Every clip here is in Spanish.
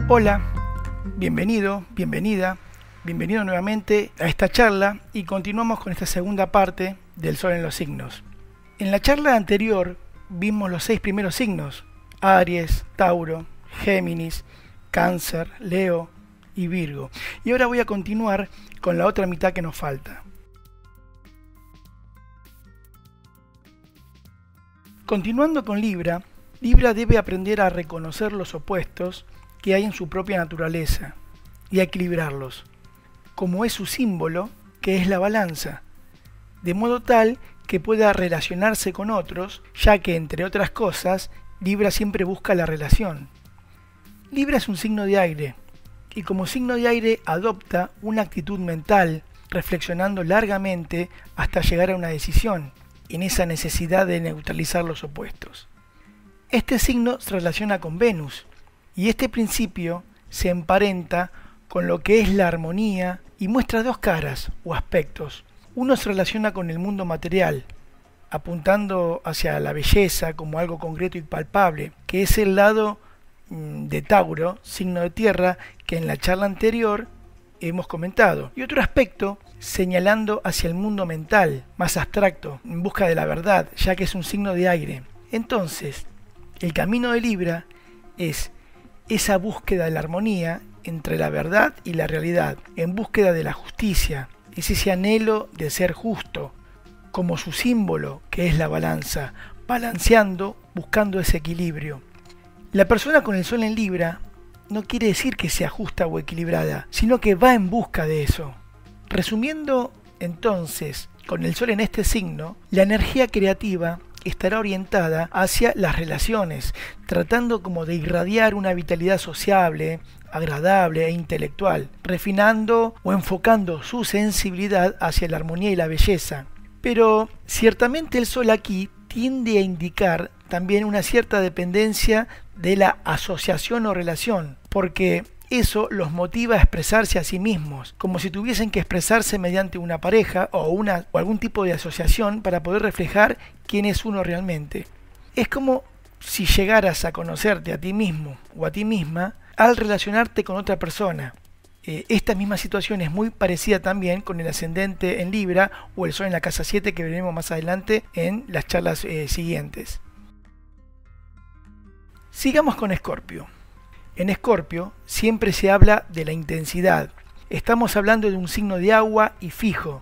Hola, bienvenido, bienvenido nuevamente a esta charla y continuamos con esta segunda parte del Sol en los signos. En la charla anterior vimos los 6 primeros signos: Aries, Tauro, Géminis, Cáncer, Leo y Virgo. Y ahora voy a continuar con la otra mitad que nos falta. Continuando con Libra, Libra debe aprender a reconocer los opuestos que hay en su propia naturaleza y a equilibrarlos, como es su símbolo, que es la balanza, de modo tal que pueda relacionarse con otros, ya que, entre otras cosas, Libra siempre busca la relación. Libra es un signo de aire, y como signo de aire adopta una actitud mental, reflexionando largamente hasta llegar a una decisión, en esa necesidad de neutralizar los opuestos. Este signo se relaciona con Venus, y este principio se emparenta con lo que es la armonía y muestra dos caras o aspectos. Uno se relaciona con el mundo material, apuntando hacia la belleza como algo concreto y palpable, que es el lado de Tauro, signo de tierra, que en la charla anterior hemos comentado. Y otro aspecto señalando hacia el mundo mental, más abstracto, en busca de la verdad, ya que es un signo de aire. Entonces, el camino de Libra es esa búsqueda de la armonía entre la verdad y la realidad, en búsqueda de la justicia, es ese anhelo de ser justo, como su símbolo, que es la balanza, balanceando, buscando ese equilibrio. La persona con el Sol en Libra no quiere decir que sea justa o equilibrada, sino que va en busca de eso. Resumiendo, entonces, con el Sol en este signo, la energía creativa estará orientada hacia las relaciones, tratando como de irradiar una vitalidad sociable, agradable e intelectual, refinando o enfocando su sensibilidad hacia la armonía y la belleza. Pero ciertamente el Sol aquí tiende a indicar también una cierta dependencia de la asociación o relación, porque eso los motiva a expresarse a sí mismos, como si tuviesen que expresarse mediante una pareja o algún tipo de asociación para poder reflejar quién es uno realmente. Es como si llegaras a conocerte a ti mismo o a ti misma al relacionarte con otra persona. Esta misma situación es muy parecida también con el ascendente en Libra o el Sol en la casa 7, que veremos más adelante en las charlas siguientes. Sigamos con Escorpio. En Escorpio siempre se habla de la intensidad. Estamos hablando de un signo de agua y fijo,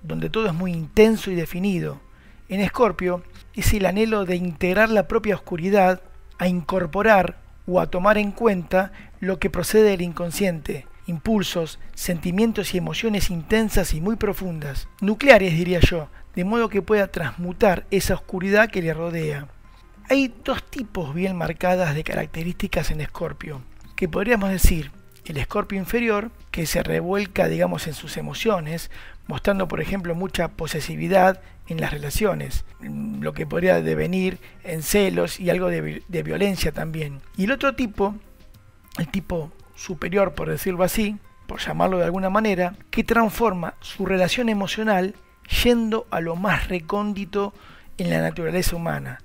donde todo es muy intenso y definido. En Escorpio es el anhelo de integrar la propia oscuridad, a incorporar o a tomar en cuenta lo que procede del inconsciente, impulsos, sentimientos y emociones intensas y muy profundas, nucleares diría yo, de modo que pueda transmutar esa oscuridad que le rodea. Hay dos tipos bien marcadas de características en Escorpio, que podríamos decir el Escorpio inferior, que se revuelca, digamos, en sus emociones, mostrando, por ejemplo, mucha posesividad en las relaciones, lo que podría devenir en celos y algo de violencia también. Y el otro tipo, el tipo superior, por decirlo así, por llamarlo de alguna manera, que transforma su relación emocional yendo a lo más recóndito en la naturaleza humana,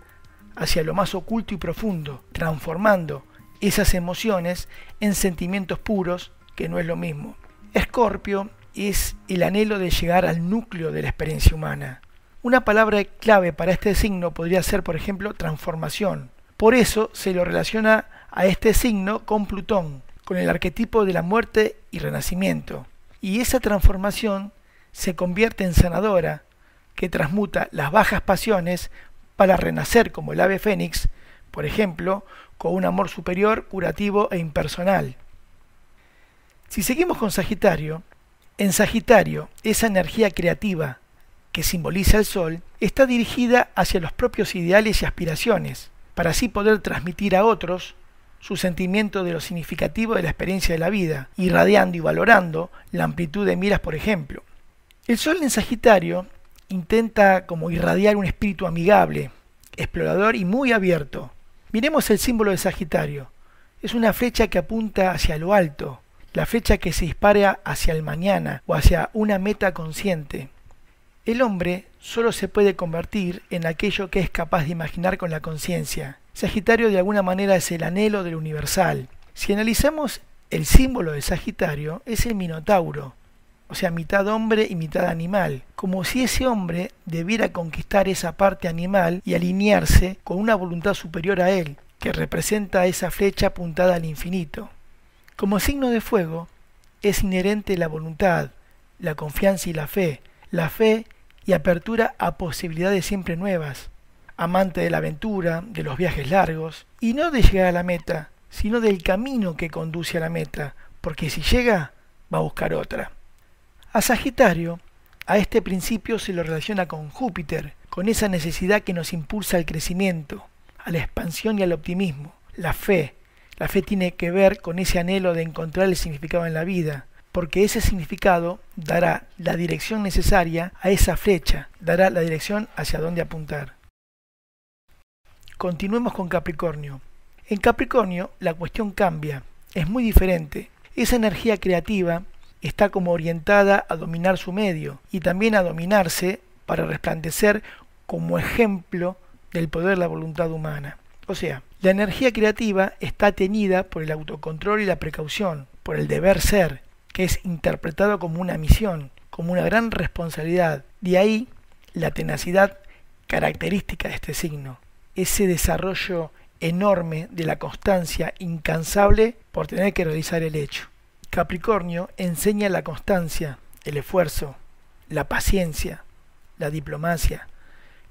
hacia lo más oculto y profundo, transformando esas emociones en sentimientos puros, que no es lo mismo. Escorpio es el anhelo de llegar al núcleo de la experiencia humana. Una palabra clave para este signo podría ser, por ejemplo, transformación. Por eso se lo relaciona a este signo con Plutón, con el arquetipo de la muerte y renacimiento. Y esa transformación se convierte en sanadora, que transmuta las bajas pasiones para renacer como el ave fénix, por ejemplo, con un amor superior, curativo e impersonal. Si seguimos con Sagitario, en Sagitario esa energía creativa que simboliza el Sol está dirigida hacia los propios ideales y aspiraciones, para así poder transmitir a otros su sentimiento de lo significativo de la experiencia de la vida, irradiando y valorando la amplitud de miras, por ejemplo. El Sol en Sagitario intenta como irradiar un espíritu amigable, explorador y muy abierto. Miremos el símbolo de Sagitario. Es una flecha que apunta hacia lo alto, la flecha que se dispara hacia el mañana o hacia una meta consciente. El hombre solo se puede convertir en aquello que es capaz de imaginar con la conciencia. Sagitario de alguna manera es el anhelo del universal, Si analizamos el símbolo de Sagitario, es el Minotauro, o sea, mitad hombre y mitad animal, como si ese hombre debiera conquistar esa parte animal y alinearse con una voluntad superior a él, que representa esa flecha apuntada al infinito. Como signo de fuego, es inherente la voluntad, la confianza y la fe y apertura a posibilidades siempre nuevas, amante de la aventura, de los viajes largos, y no de llegar a la meta, sino del camino que conduce a la meta, porque si llega, va a buscar otra. A Sagitario, a este principio se lo relaciona con Júpiter, con esa necesidad que nos impulsa al crecimiento, a la expansión y al optimismo. La fe tiene que ver con ese anhelo de encontrar el significado en la vida, porque ese significado dará la dirección necesaria a esa flecha, dará la dirección hacia dónde apuntar. Continuemos con Capricornio. En Capricornio la cuestión cambia, es muy diferente. Esa energía creativa está como orientada a dominar su medio y también a dominarse para resplandecer como ejemplo del poder de la voluntad humana. O sea, la energía creativa está tenida por el autocontrol y la precaución, por el deber ser, que es interpretado como una misión, como una gran responsabilidad. De ahí la tenacidad característica de este signo, ese desarrollo enorme de la constancia incansable por tener que realizar el hecho. Capricornio enseña la constancia, el esfuerzo, la paciencia, la diplomacia,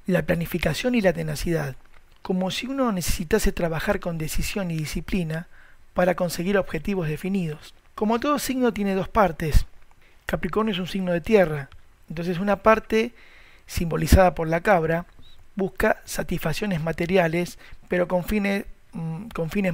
la planificación y la tenacidad, como si uno necesitase trabajar con decisión y disciplina para conseguir objetivos definidos. Como todo signo tiene dos partes. Capricornio es un signo de tierra, entonces una parte, simbolizada por la cabra, busca satisfacciones materiales, pero con fines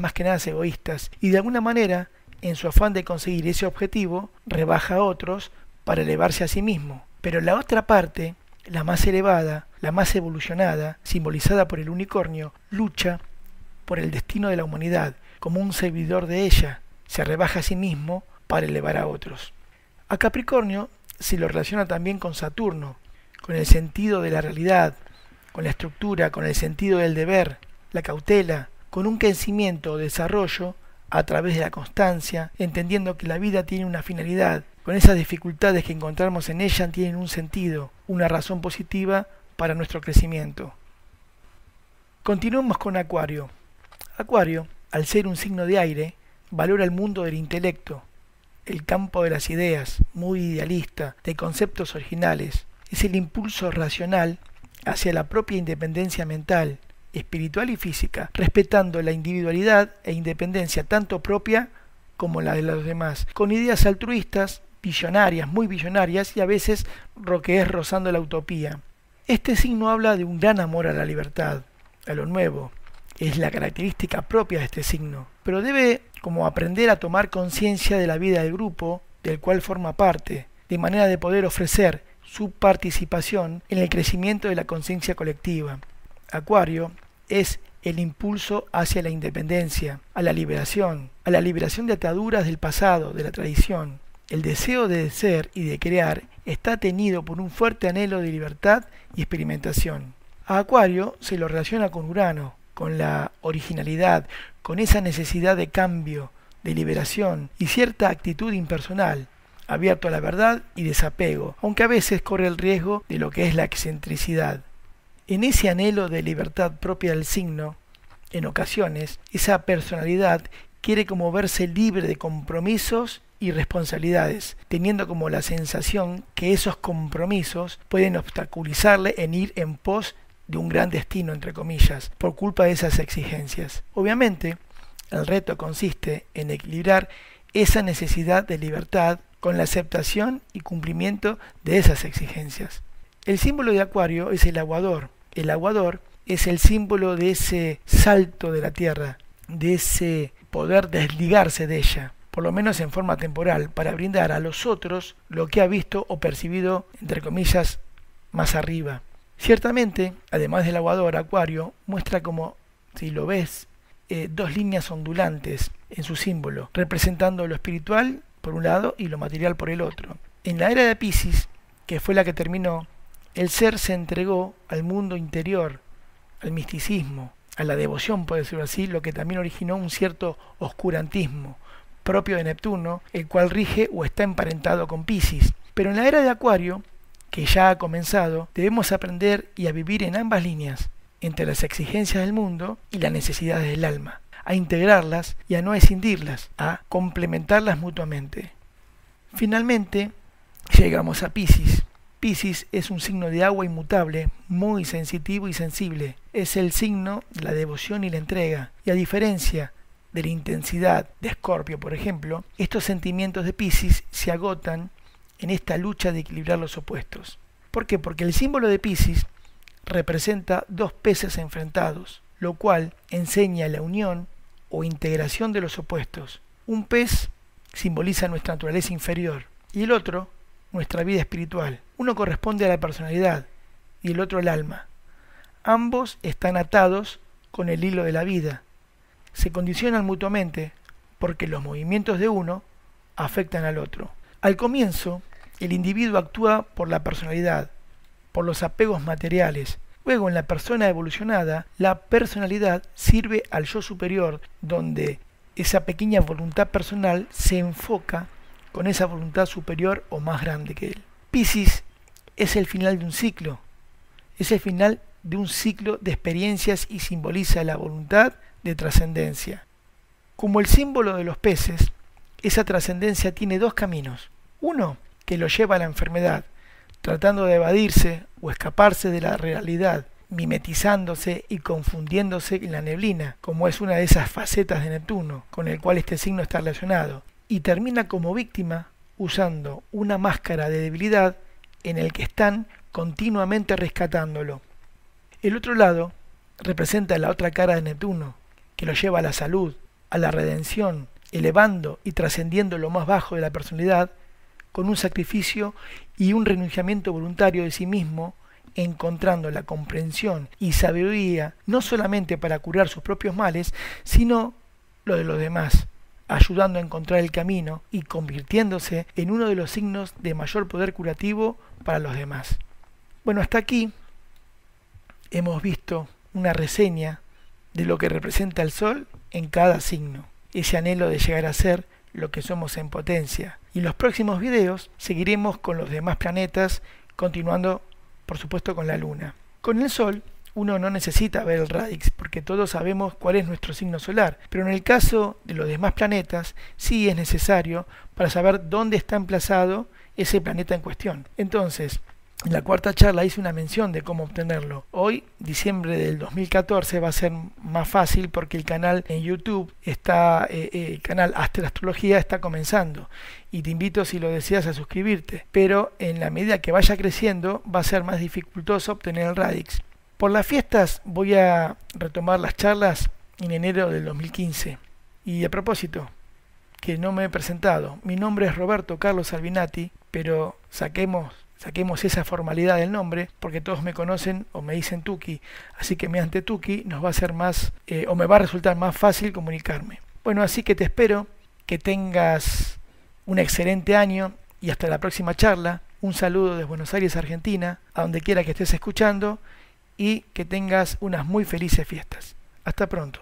más que nada egoístas, y de alguna manera, en su afán de conseguir ese objetivo, rebaja a otros para elevarse a sí mismo. Pero la otra parte, la más elevada, la más evolucionada, simbolizada por el unicornio, lucha por el destino de la humanidad, como un servidor de ella, se rebaja a sí mismo para elevar a otros. A Capricornio se lo relaciona también con Saturno, con el sentido de la realidad, con la estructura, con el sentido del deber, la cautela, con un crecimiento o desarrollo a través de la constancia, entendiendo que la vida tiene una finalidad, con esas dificultades que encontramos en ella tienen un sentido, una razón positiva para nuestro crecimiento. Continuemos con Acuario. Acuario, al ser un signo de aire, valora el mundo del intelecto, el campo de las ideas, muy idealista, de conceptos originales. Es el impulso racional hacia la propia independencia mental, espiritual y física, respetando la individualidad e independencia tanto propia como la de los demás, con ideas altruistas, visionarias, muy visionarias y a veces rozando la utopía. Este signo habla de un gran amor a la libertad, a lo nuevo. Es la característica propia de este signo, pero debe como aprender a tomar conciencia de la vida del grupo del cual forma parte, de manera de poder ofrecer su participación en el crecimiento de la conciencia colectiva. Acuario es el impulso hacia la independencia, a la liberación de ataduras del pasado, de la tradición. El deseo de ser y de crear está tenido por un fuerte anhelo de libertad y experimentación. A Acuario se lo relaciona con Urano, con la originalidad, con esa necesidad de cambio, de liberación y cierta actitud impersonal, abierto a la verdad y desapego, aunque a veces corre el riesgo de lo que es la excentricidad. En ese anhelo de libertad propia del signo, en ocasiones, esa personalidad quiere como verse libre de compromisos y responsabilidades, teniendo como la sensación que esos compromisos pueden obstaculizarle en ir en pos de un gran destino, entre comillas, por culpa de esas exigencias. Obviamente, el reto consiste en equilibrar esa necesidad de libertad con la aceptación y cumplimiento de esas exigencias. El símbolo de Acuario es el aguador. El aguador es el símbolo de ese salto de la tierra, de ese poder desligarse de ella, por lo menos en forma temporal, para brindar a los otros lo que ha visto o percibido, entre comillas, más arriba. Ciertamente, además del aguador, Acuario muestra como, si lo ves, dos líneas ondulantes en su símbolo, representando lo espiritual por un lado y lo material por el otro. En la era de Piscis, que fue la que terminó, el ser se entregó al mundo interior, al misticismo, a la devoción, puede decirlo así, lo que también originó un cierto oscurantismo propio de Neptuno, el cual rige o está emparentado con Piscis. Pero en la era de Acuario, que ya ha comenzado, debemos aprender y a vivir en ambas líneas, entre las exigencias del mundo y las necesidades del alma, a integrarlas y a no escindirlas, a complementarlas mutuamente. Finalmente, llegamos a Piscis. Piscis es un signo de agua inmutable, muy sensitivo y sensible. Es el signo de la devoción y la entrega. Y a diferencia de la intensidad de Escorpio, por ejemplo, estos sentimientos de Piscis se agotan en esta lucha de equilibrar los opuestos. ¿Por qué? Porque el símbolo de Piscis representa dos peces enfrentados, lo cual enseña la unión o integración de los opuestos. Un pez simboliza nuestra naturaleza inferior y el otro nuestra vida espiritual. Uno corresponde a la personalidad y el otro al alma. Ambos están atados con el hilo de la vida. Se condicionan mutuamente porque los movimientos de uno afectan al otro. Al comienzo, el individuo actúa por la personalidad, por los apegos materiales. Luego, en la persona evolucionada, la personalidad sirve al yo superior, donde esa pequeña voluntad personal se enfoca con esa voluntad superior o más grande que él. Piscis es el final de un ciclo, es el final de un ciclo de experiencias y simboliza la voluntad de trascendencia. Como el símbolo de los peces, esa trascendencia tiene dos caminos. Uno, que lo lleva a la enfermedad, tratando de evadirse o escaparse de la realidad, mimetizándose y confundiéndose en la neblina, como es una de esas facetas de Neptuno, con el cual este signo está relacionado, y termina como víctima usando una máscara de debilidad en el que están continuamente rescatándolo. El otro lado representa la otra cara de Neptuno, que lo lleva a la salud, a la redención, elevando y trascendiendo lo más bajo de la personalidad con un sacrificio y un renunciamiento voluntario de sí mismo, encontrando la comprensión y sabiduría no solamente para curar sus propios males, sino lo de los demás, ayudando a encontrar el camino y convirtiéndose en uno de los signos de mayor poder curativo para los demás. Bueno, hasta aquí hemos visto una reseña de lo que representa el Sol en cada signo, ese anhelo de llegar a ser lo que somos en potencia. Y en los próximos videos seguiremos con los demás planetas, continuando por supuesto con la Luna. Con el Sol uno no necesita ver el radix, porque todos sabemos cuál es nuestro signo solar, pero en el caso de los demás planetas sí es necesario para saber dónde está emplazado ese planeta en cuestión. Entonces, en la cuarta charla hice una mención de cómo obtenerlo. Hoy, diciembre del 2014, va a ser más fácil porque el canal en YouTube está, el canal Astrología está comenzando y te invito, si lo deseas, a suscribirte. Pero en la medida que vaya creciendo va a ser más dificultoso obtener el radix. Por las fiestas voy a retomar las charlas en enero del 2015. Y a propósito, que no me he presentado, mi nombre es Roberto Carlos Albinati, pero saquemos esa formalidad del nombre, porque todos me conocen o me dicen Tuki, así que mediante Tuki nos va a ser más, o me va a resultar más fácil comunicarme. Bueno, así que te espero, que tengas un excelente año y hasta la próxima charla. Un saludo desde Buenos Aires, Argentina, a donde quiera que estés escuchando, y que tengas unas muy felices fiestas. Hasta pronto.